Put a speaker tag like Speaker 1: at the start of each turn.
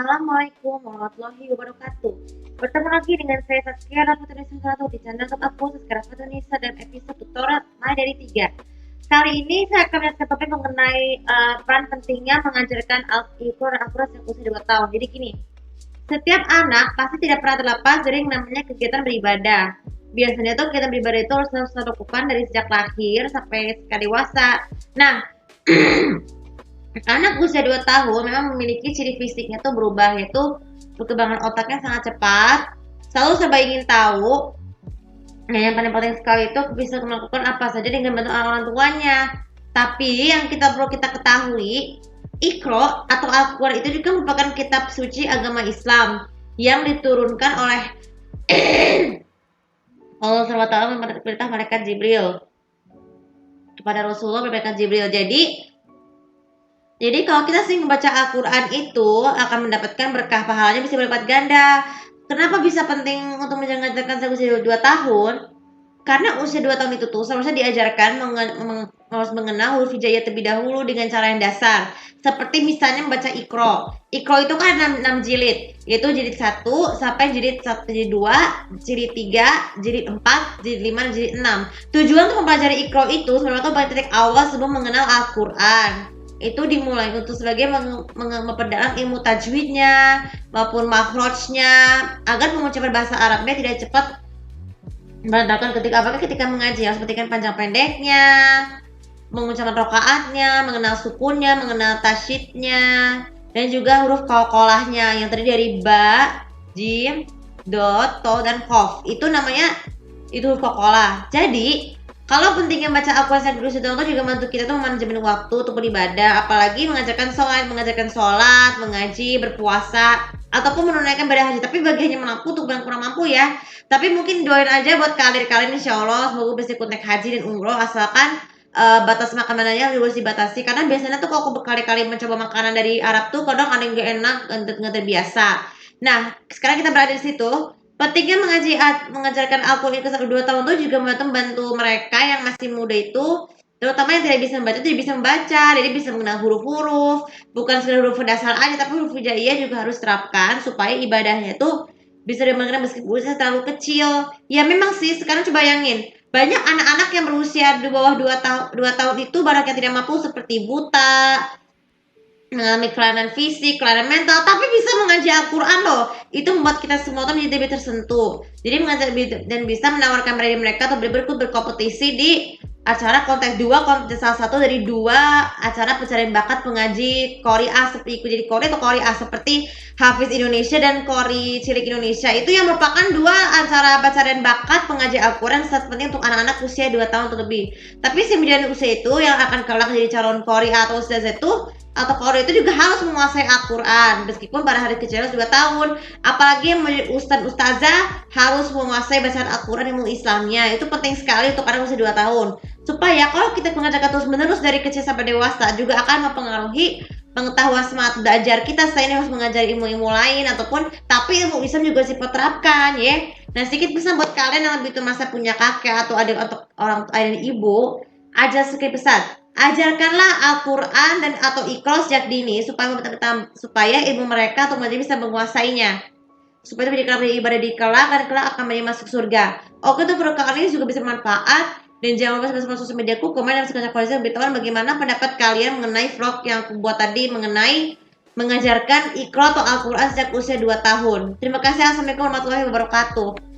Speaker 1: Assalamualaikum warahmatullahi wabarakatuh. Bertemu lagi dengan saya Saskia Rafatunisa Satu di channel YouTube aku Saskia Rafatunisa dan episode tutorial mulai dari 3. Kali ini saya akan menjelaskan topik mengenai peran pentingnya mengajarkan Al-Quran dan Al-Quran sejak usia 2 tahun. Jadi gini, setiap anak pasti tidak pernah terlepas dari yang namanya kegiatan beribadah. Biasanya tuh kegiatan beribadah itu harus dilakukan dari sejak lahir sampai sekali dewasa. Nah, anak usia 2 tahun memang memiliki ciri fisiknya tuh berubah, yaitu perkembangan otaknya sangat cepat, selalu serba ingin tahu. Nah, yang paling penting sekali itu bisa melakukan apa saja dengan bantuan orang tuanya. Tapi yang perlu kita ketahui, Iqra atau Al-Quran itu juga merupakan kitab suci agama Islam yang diturunkan oleh Allah SWT memerintah malaikat Jibril kepada Rasulullah malaikat Jibril. Jadi kalau kita sering membaca Al-Quran itu akan mendapatkan berkah, pahalanya bisa berlipat ganda. Kenapa bisa penting untuk mengajarkan sampai usia 2 tahun? Karena usia 2 tahun itu tuh seharusnya diajarkan harus mengenal huruf hijaiyah terlebih dahulu dengan cara yang dasar. Seperti misalnya membaca Iqra. Iqra itu kan 6 jilid, yaitu jilid 1 sampai jilid 1, jilid 2, jilid 3, jilid 4, jilid 5, dan jilid 6. Tujuan untuk mempelajari Iqra itu sebenarnya pada titik awal sebelum mengenal Al-Quran. Itu dimulai untuk sebagai memperdalam ilmu tajwidnya maupun makhrajnya agar pengucapan bahasa Arabnya tidak cepat berantakan ketika mengaji. Harus perhatikan panjang pendeknya, mengucapkan rokaatnya, mengenal sukunnya, mengenal tasydidnya, dan juga huruf qalqalahnya yang terdiri dari ba, jim, dot, to, dan qaf. Itu namanya huruf qalqalah. Jadi kalau pentingnya baca Al-Quran sejak usia 2 tahun juga membantu kita tuh manajemen waktu untuk beribadah, apalagi mengajarkan sholat, mengaji, berpuasa, ataupun menunaikan ibadah haji. Tapi bagi hanya mampu tuh bukan kurang mampu ya. Tapi mungkin doain aja buat kalian insya Allah semoga bisa ikut naik haji dan umroh, asalkan batas makanannya harus dibatasi. Karena biasanya tuh kalau aku berkali-kali mencoba makanan dari Arab tuh kadang ada yang gak enak, nggak terbiasa. Nah, sekarang kita berada di situ. Pentingnya mengajarkan Al-Quran ke 2 tahun itu juga membantu mereka yang masih muda itu, terutama yang tidak bisa membaca, jadi bisa mengenal huruf-huruf, bukan sekedar huruf dasar aja, tapi huruf hijaiyah juga harus terapkan supaya ibadahnya itu bisa dimengerti meskipun usia terlalu kecil. Ya memang sih, sekarang coba bayangin, banyak anak-anak yang berusia di bawah 2 tahun itu banyak yang tidak mampu seperti buta, mengalami kelainan fisik, kelainan mental, tapi bisa mengaji Al-Quran loh. Itu membuat kita semua tuh menjadi lebih tersentuh. Jadi mengajar dan bisa menawarkan mereka untuk berikut berkompetisi di acara kontes salah satu dari 2 acara pencarian bakat pengaji Qori'ah, seperti jadi Qori'ah seperti Hafiz Indonesia dan Qori Cilik Indonesia. Itu yang merupakan 2 acara pencarian bakat pengaji Al-Quran sangat penting untuk anak-anak usia 2 tahun atau lebih. Tapi sembilan usia itu yang akan kelak jadi calon Qori'ah atau ustazah atau Qori itu juga harus menguasai Al-Quran meskipun pada hari kecil 2 tahun. Apalagi yang menjadi ustazah harus menguasai bacaan Al-Quran ilmu Islamnya. Itu penting sekali untuk anak usia 2 tahun, supaya kalau kita mengajarkan terus menerus dari kecil sampai dewasa juga akan mempengaruhi pengetahuan semangat belajar kita. Selain harus mengajari ilmu-ilmu lain tapi ilmu Islam juga sifat terapkan ya. Nah, sedikit pesan buat kalian yang lebih masa punya kakek atau adik atau orang ayah dan ibu, ajar sedikit pesan, ajarkanlah Al-Quran dan atau Iqra sejak dini supaya ilmu mereka atau mereka bisa menguasainya, supaya itu menjadi ibadah di kelak dan kelak akan menjadi masuk surga. Oke, untuk video kali ini juga bisa bermanfaat, dan jangan lupa subscribe sosial mediaku, komen dan share komentar beritahukan bagaimana pendapat kalian mengenai vlog yang aku buat tadi mengenai mengajarkan Iqra atau Al-Quran sejak usia 2 tahun. Terima kasih. Assalamualaikum warahmatullahi wabarakatuh.